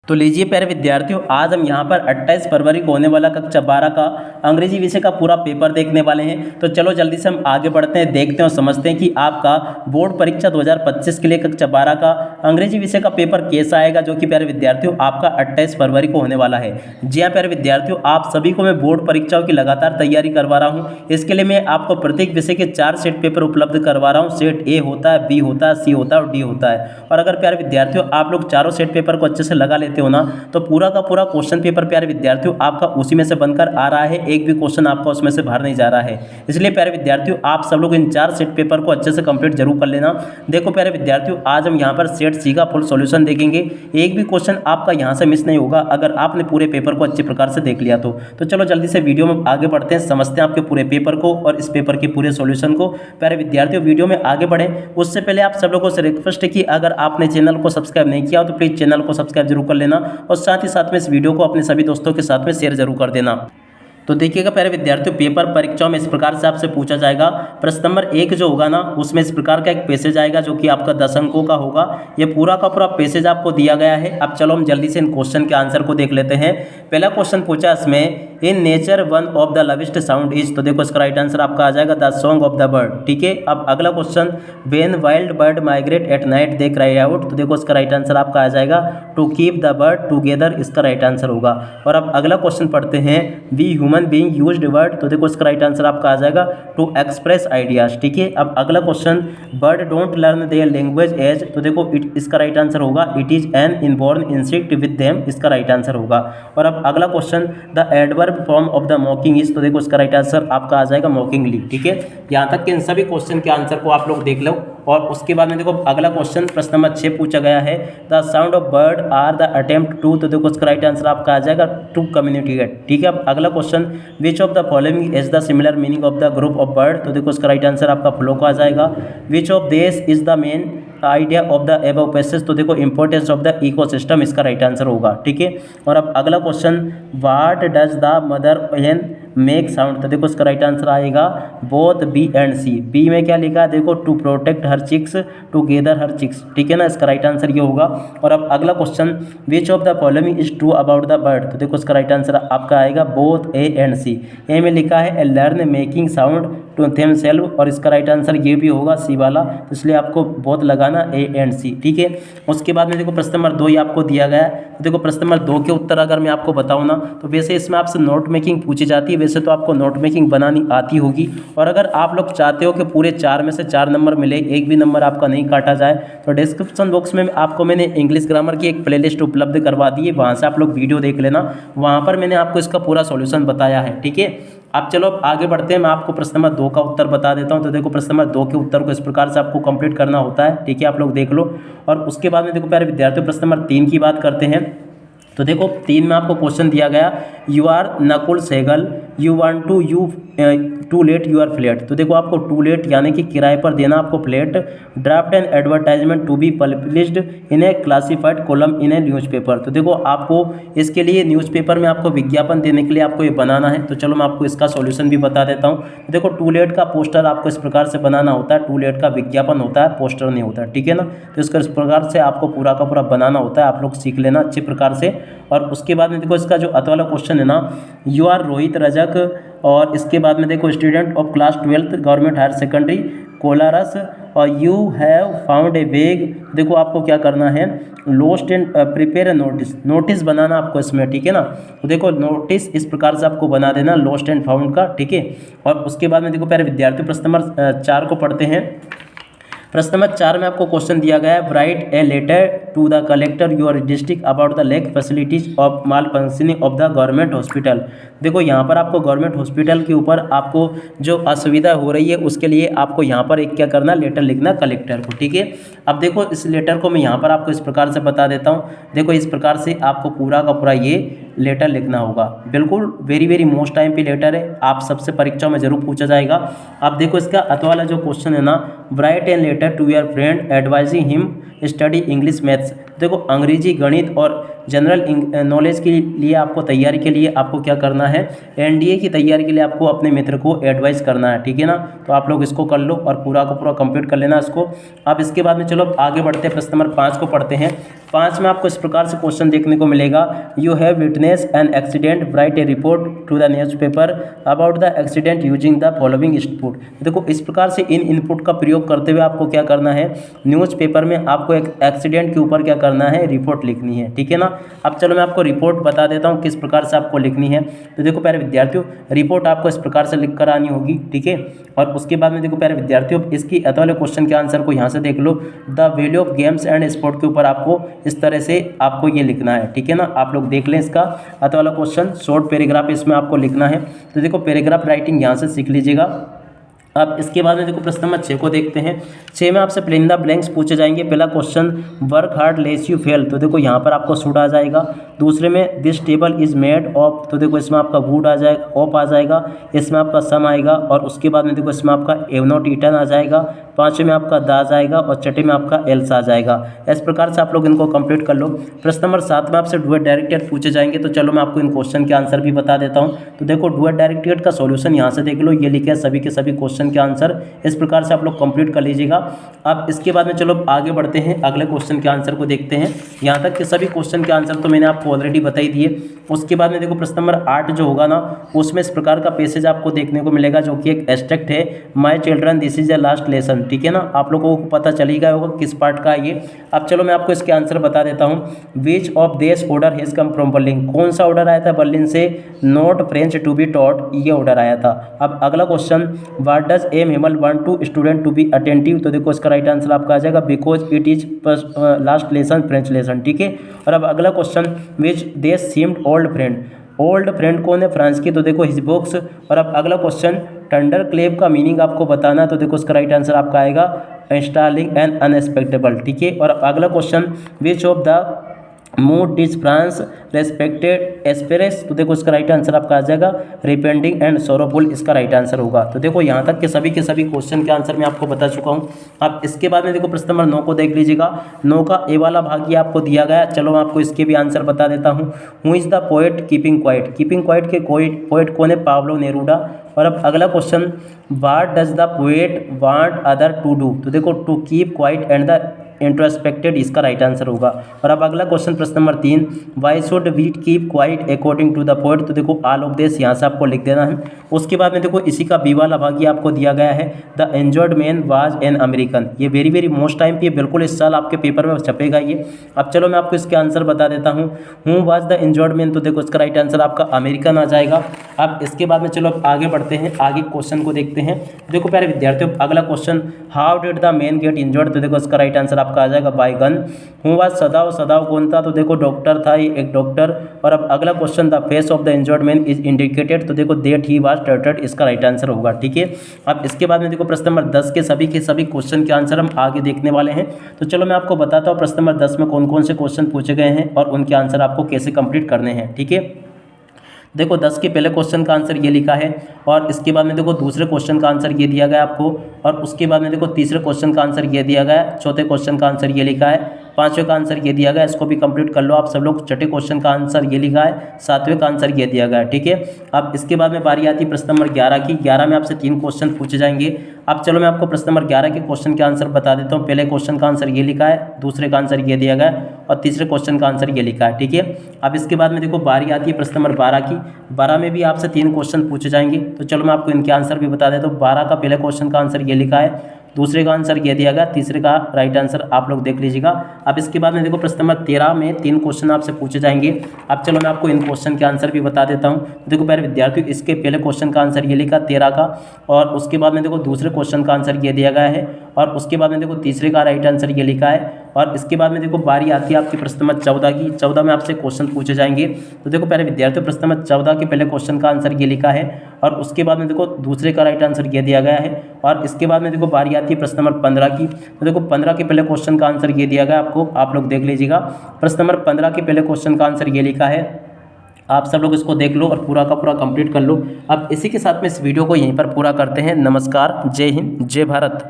तो लीजिए प्यारे विद्यार्थियों, आज हम यहाँ पर 28 फरवरी को होने वाला कक्षा 12 का अंग्रेजी विषय का पूरा पेपर देखने वाले हैं। तो चलो जल्दी से हम आगे बढ़ते हैं, देखते हैं और समझते हैं कि आपका बोर्ड परीक्षा 2025 के लिए कक्षा 12 का अंग्रेजी विषय का पेपर कैसा आएगा, जो कि प्यारे विद्यार्थियों आपका 28 फरवरी को होने वाला है। जी हाँ प्यारे विद्यार्थियों, आप सभी को मैं बोर्ड परीक्षाओं की लगातार तैयारी करवा रहा हूँ। इसके लिए मैं आपको प्रत्येक विषय के 4 सेट पेपर उपलब्ध करवा रहा हूँ। सेट ए होता है, बी होता है, सी होता है और डी होता है। और अगर प्यारे विद्यार्थियों आप लोग चारों सेट पेपर को अच्छे से लगा लेते हो ना, तो पूरा का पूरा क्वेश्चन पेपर प्यारे विद्यार्थियों आपका उसी में से बनकर आ रहा है। एक भी क्वेश्चन आपका उसमें से बाहर नहीं जा रहा है। इसलिए प्यारे विद्यार्थियों आप सब लोग इन 4 सेट पेपर को अच्छे से कंप्लीट जरूर कर लेना। देखो प्यारे विद्यार्थियों, आज हम यहाँ पर सेट सी का फुल सॉल्यूशन देखेंगे। एक भी क्वेश्चन आपका यहाँ से मिस नहीं होगा अगर आपने पूरे पेपर को अच्छे प्रकार से देख लिया तो चलो जल्दी से वीडियो में आगे बढ़ते हैं, समझते हैं आपके पूरे पेपर को और इस पेपर के पूरे सॉल्यूशन को। प्यारे विद्यार्थियों वीडियो में आगे बढ़ें उससे पहले आप सब लोगों से रिक्वेस्ट है कि अगर आपने चैनल को सब्सक्राइब नहीं किया तो प्लीज़ चैनल को सब्सक्राइब जरूर कर लेना और साथ ही साथ में इस वीडियो को अपने सभी दोस्तों के साथ में शेयर जरूर कर देना। तो देखिएगा प्यारे विद्यार्थियों, पेपर परीक्षाओं में इस प्रकार से आपसे पूछा जाएगा। प्रश्न नंबर 1 जो होगा ना, उसमें इस प्रकार का एक पैसेज आएगा जो कि आपका 10 अंकों का होगा। ये पूरा का पूरा पैसेज आपको दिया गया है। अब चलो हम जल्दी से इन क्वेश्चन के आंसर को देख लेते हैं। पहला क्वेश्चन पूछा इसमें, in nature one of the lowest sound is, तो देखो इसका राइट आंसर आपका आ जाएगा the song of the bird. ठीक है, अब अगला question, when wild bird migrate at night they cry out, तो देखो इसका राइट आंसर आपका आ जाएगा to keep the bird together, इसका राइट आंसर होगा। और अब अगला क्वेश्चन पढ़ते हैं, we human being used word, तो देखो इसका राइट आंसर आपका आ जाएगा टू एक्सप्रेस आइडियाज। ठीक है, अब अगला question, bird don't learn their language age, तो देखो इसका राइट आंसर होगा it is an inborn instinct with them, इसका राइट आंसर होगा। और अब अगला question, the adverb form of the mocking is, तो देखो इसका राइट आंसर आपका आ जाएगा मॉकिंगली। ठीक है, यहाँ तक के इन सभी क्वेश्चन के आंसर को आप लोग देख लो। और उसके बाद में देखो अगला क्वेश्चन प्रश्न नंबर 6 पूछा गया है, the sound of bird are the attempt to, तो देखो इसका राइट आंसर आपका आ जाएगा टू कम्युनिकेट। ठीक है, अब अगला question, which of the following is the similar meaning of the group of bird, तो देखो इसका राइट आंसर आपका फ्लो का आ जाएगा। Which of this is the main idea of the above passage, तो देखो इंपॉर्टेंस ऑफ द इकोसिस्टम, इसका राइट आंसर होगा। ठीक है, और अब अगला question, what does the mother hen make sound, तो देखो इसका राइट आंसर आएगा both B and C. B में क्या लिखा है देखो, to protect her chicks together her chicks. ठीक है ना, इसका राइट आंसर ये होगा। और अब अगला question, which of the following is true about the bird, तो देखो इसका राइट आंसर आपका आएगा बोथ ए एंड सी। ए में लिखा है a learn making sound to them self, और इसका राइट आंसर ये भी होगा सी वाला, तो इसलिए आपको बहुत लगाना ए एंड सी। ठीक है, उसके बाद में देखो प्रश्न नंबर 2 ही आपको दिया गया है। तो देखो प्रश्न नंबर 2 के उत्तर अगर मैं आपको बताऊँ ना, तो वैसे इसमें आपसे नोट मेकिंग पूछी जाती है। वैसे तो आपको नोट मेकिंग बनानी आती होगी, और अगर आप लोग चाहते हो कि पूरे 4 में से 4 नंबर मिले, एक भी नंबर आपका नहीं काटा जाए, तो डिस्क्रिप्शन बॉक्स में आपको मैंने इंग्लिश ग्रामर की एक प्लेलिस्ट उपलब्ध करवा दी है, वहाँ से आप लोग वीडियो देख लेना। वहाँ पर मैंने आपको इसका पूरा सॉल्यूशन बताया है। ठीक है, अब चलो आगे बढ़ते हैं, मैं आपको प्रश्न नंबर 2 का उत्तर बता देता हूं। तो देखो प्रश्न नंबर 2 के उत्तर को इस प्रकार से आपको कंप्लीट करना होता है। ठीक है, आप लोग देख लो। और उसके बाद में देखो प्यारे विद्यार्थियों प्रश्न नंबर 3 की बात करते हैं। तो देखो 3 में आपको क्वेश्चन दिया गया, you are Nakul Sehgal, you want to let your flat, तो देखो आपको टू लेट यानी कि किराए पर देना आपको flat. Draft an advertisement to be published in a classified column in a newspaper, तो देखो आपको इसके लिए न्यूज़पेपर में आपको विज्ञापन देने के लिए आपको ये बनाना है। तो चलो मैं आपको इसका सॉल्यूशन भी बता देता हूँ। तो देखो टू लेट का पोस्टर आपको इस प्रकार से बनाना होता है। टू लेट का विज्ञापन होता है, पोस्टर नहीं होता है। ठीक है ना, तो इसका इस प्रकार से आपको पूरा का पूरा बनाना होता है। आप लोग सीख लेना अच्छे प्रकार से। और उसके बाद में देखो इसका जो अत वाला क्वेश्चन है ना, यू आर रोहित रजक, और इसके बाद में देखो student of class 12th government higher secondary Kolaras, और you have found a bag, देखो आपको क्या करना है, lost and prepare a notice बनाना आपको इसमें। ठीक है ना, तो देखो नोटिस इस प्रकार से आपको बना देना लोस्ट एंड फाउंड का। ठीक है, और उसके बाद में देखो प्यारे विद्यार्थी प्रश्न नंबर 4 को पढ़ते हैं। प्रश्न नंबर 4 में आपको क्वेश्चन दिया गया है, write a letter to the collector your district about the lack facilities of malfunctioning of the government hospital. देखो यहाँ पर आपको गवर्नमेंट हॉस्पिटल के ऊपर आपको जो असुविधा हो रही है उसके लिए आपको यहाँ पर एक क्या करना, लेटर लिखना कलेक्टर को। ठीक है, अब देखो इस लेटर को मैं यहाँ पर आपको इस प्रकार से बता देता हूँ। देखो इस प्रकार से आपको पूरा का पूरा ये लेटर लिखना होगा। बिल्कुल वेरी वेरी मोस्ट टाइम पे लेटर है, आप सबसे परीक्षा में जरूर पूछा जाएगा। अब देखो इसका अत वाला जो क्वेश्चन है ना, write an letter to your friend advising him study English maths, देखो अंग्रेजी, गणित और जनरल नॉलेज के लिए आपको तैयारी के लिए आपको क्या करना है, एनडीए की तैयारी के लिए आपको अपने मित्र को एडवाइस करना है, ठीक है ना। तो आप लोग इसको कर लो और पूरा का पूरा कंप्लीट कर लेना इसको। अब इसके बाद में चलो आगे बढ़ते हैं, प्रश्न नंबर 5 को पढ़ते हैं। 5 में आपको इस प्रकार से क्वेश्चन देखने को मिलेगा, you have witness an accident, write a report to the newspaper about the accident using the following input. देखो इस प्रकार से इन इनपुट का प्रयोग करते हुए आपको क्या करना है, न्यूज़पेपर में आपको एक एक्सीडेंट के ऊपर क्या करना है, रिपोर्ट लिखनी है, ठीक है ना। अब चलो मैं आपको रिपोर्ट बता देता हूँ किस प्रकार से आपको लिखनी है। तो देखो प्यारे विद्यार्थियों, रिपोर्ट आपको इस प्रकार से लिख कर आनी होगी, ठीक है। और उसके बाद में देखो प्यारे विद्यार्थियों, इसकी अतः वाले क्वेश्चन के आंसर को यहाँ से देख लो, the value of games and sport के ऊपर आपको इस तरह से आपको ये लिखना है, ठीक है ना। आप लोग देख लें इसका अतः वाला क्वेश्चन, शॉर्ट पैराग्राफ इसमें आपको लिखना है। तो देखो पैराग्राफ राइटिंग यहाँ से सीख लीजिएगा। अब इसके बाद में देखो प्रश्न नंबर 6 को देखते हैं। 6 में आपसे फिल इन द ब्लैंक्स पूछे जाएंगे। पहला question, work hard lest you fail, तो देखो यहाँ पर आपको शुड आ जाएगा। दूसरे में this table is made of, तो देखो इसमें आपका वुड आ जाएगा, ऑफ आ जाएगा, इसमें आपका सम आएगा, और उसके बाद में देखो इसमें आपका एव नॉट ईटन आ जाएगा। 5वें में आपका दा जाएगा और छठे में आपका एल्स आ जाएगा। इस प्रकार से आप लोग इनको कंप्लीट कर लो। प्रश्न नंबर 7 में आपसे डू एट डायरेक्टेड पूछे जाएंगे। तो चलो मैं आपको इन क्वेश्चन के आंसर भी बता देता हूँ। तो देखो डू एट डायरेक्टेड का सॉल्यूशन यहाँ से देख लो, ये लिखे सभी के सभी क्वेश्चन के आंसर, इस प्रकार से आप लोग कंप्लीट कर लीजिएगा। अब इसके बाद में चलो आगे बढ़ते हैं, अगले क्वेश्चन के आंसर को देखते हैं। यहाँ तक के सभी क्वेश्चन के आंसर तो मैंने आपको ऑलरेडी बता ही दिए। उसके बाद में देखो प्रश्न नंबर 8 जो होगा ना, उसमें इस प्रकार का पैसेज आपको देखने को मिलेगा, जो कि एक एब्स्ट्रैक्ट है, my children this is the last lesson, ठीक है ना। आप लोगों को पता चल ही गया होगा किस पार्ट का है ये। अब चलो मैं आपको इसके आंसर बता देता हूँ। Which of this order has come from Berlin, कौन सा ऑर्डर आया था बर्लिन से, not French to be taught, ये ऑर्डर आया था। अब अगला question, what does M Hamel want to student to be attentive, तो देखो इसका राइट आंसर आपका आ जाएगा because it is last lesson French lesson, ठीक है। और अब अगला question, which they seemed old friend, old friend कौन है, फ्रांस की, तो देखो हिज बुक्स। और अब अगला क्वेश्चन, थंडर क्लेव का मीनिंग आपको बताना है, तो देखो उसका राइट आंसर आपका आएगा स्टार्लिंग एंड अनएक्सपेक्टेबल, ठीक है। और अब अगला question, which of the mood does France respected expresses, तो देखो इसका राइट आंसर आपका आ जाएगा रिपेंडिंग एंड सोरोफुल, इसका राइट आंसर होगा। तो देखो यहाँ तक के सभी क्वेश्चन के आंसर मैं आपको बता चुका हूँ। अब इसके बाद में देखो प्रश्न नंबर 9 को देख लीजिएगा। 9 का ए वाला भाग ये आपको दिया गया है। चलो मैं आपको इसके भी आंसर बता देता हूँ। Who is the poet keeping quiet, keeping quiet के पोएट कौन है, पाब्लो नेरूडा। और अब अगला question, what does the poet want other to do, तो देखो to keep quiet and the introspected, इसका राइट आंसर होगा। और अब अगला क्वेश्चन प्रश्न number 3, why should we keep quiet according to the poet, तो देखो ऑल ऑफ दिस यहाँ से आपको लिख देना है। उसके बाद में देखो इसी का बी वाला भाग ये आपको दिया गया है, the injured man was an American, ये वेरी वेरी मोस्ट टाइम पे बिल्कुल इस साल आपके पेपर में छपेगा ये। अब चलो मैं आपको इसके आंसर बता देता हूँ। Who was the injured man, तो देखो इसका राइट आंसर आपका अमेरिकन आ जाएगा। अब इसके बाद में चलो आगे बढ़ते हैं, आगे क्वेश्चन को देखते हैं। देखो प्यारे विद्यार्थियों, अगला question, how did the man get injured, तो देखो इसका राइट आंसर आपका आ जाएगा by gun. Who was Sadao, Sadao कौन था, तो देखो डॉक्टर था, ये एक डॉक्टर। और अब अगला question, the face of the injured man is indicated, तो देखो दैट ही वाज टर्टर्ड, इसका राइट आंसर होगा, ठीक है। अब इसके बाद में देखो प्रश्न नंबर 10 के सभी क्वेश्चन के आंसर हम आगे देखने वाले हैं। तो चलो मैं आपको बताता हूँ प्रश्न नंबर 10 में कौन कौन से क्वेश्चन पूछे गए हैं और उनके आंसर आपको कैसे कंप्लीट करने हैं, ठीक है। देखो 10 के पहले क्वेश्चन का आंसर ये लिखा है, और इसके बाद में देखो दूसरे क्वेश्चन का आंसर ये दिया गया आपको, और उसके बाद में देखो तीसरे क्वेश्चन का आंसर ये दिया गया, चौथे क्वेश्चन का आंसर ये लिखा है, पांचवें का आंसर ये दिया गया, इसको भी कंप्लीट कर लो आप सब लोग। छठे क्वेश्चन का आंसर ये लिखा है, सातवें का आंसर ये दिया गया है, ठीक है। अब इसके बाद में बारी आती है प्रश्न नंबर 11 की। 11 में आपसे 3 क्वेश्चन पूछे जाएंगे। अब चलो मैं आपको प्रश्न नंबर 11 के क्वेश्चन के आंसर बता देता हूँ। पहले क्वेश्चन का आंसर ये लिखा है, दूसरे का आंसर ये दिया गया है, और तीसरे क्वेश्चन का आंसर ये लिखा है, ठीक है। अब इसके बाद में देखो बारी आती है प्रश्न नंबर 12 की। 12 में भी आपसे 3 क्वेश्चन पूछे जाएंगे। तो चलो मैं आपको इनके आंसर भी बता देता हूँ। 12 का पहले क्वेश्चन का आंसर ये लिखा है, दूसरे का आंसर ये दिया गया, तीसरे का राइट आंसर आप लोग देख लीजिएगा। अब इसके बाद में देखो प्रश्न नंबर 13 में 3 क्वेश्चन आपसे पूछे जाएंगे। अब चलो मैं आपको इन क्वेश्चन के आंसर भी बता देता हूँ। देखो प्यारे विद्यार्थियों, इसके पहले क्वेश्चन का आंसर ये लिखा 13 का, और उसके बाद में देखो दूसरे क्वेश्चन का आंसर ये दिया गया है, और उसके बाद में देखो तीसरे का राइट आंसर ये लिखा है, और इसके बाद में देखो बारी आती है आपकी प्रश्न नंबर 14 की। 14 में आपसे क्वेश्चन पूछे जाएंगे। तो देखो प्यारे विद्यार्थियों, प्रश्न नंबर 14 के पहले क्वेश्चन का आंसर ये लिखा है, और उसके बाद में देखो दूसरे का राइट आंसर ये दिया गया है, और इसके बाद में देखो बारी आती है प्रश्न नंबर 15 की। तो देखो 15 के पहले क्वेश्चन का आंसर ये दिया गया आपको, आप लोग देख लीजिएगा। प्रश्न नंबर 15 के पहले क्वेश्चन का आंसर ये लिखा है, आप सब लोग इसको देख लो और पूरा का पूरा कंप्लीट कर लो। अब इसी के साथ में इस वीडियो को यहीं पर पूरा करते हैं। नमस्कार, जय हिंद, जय भारत।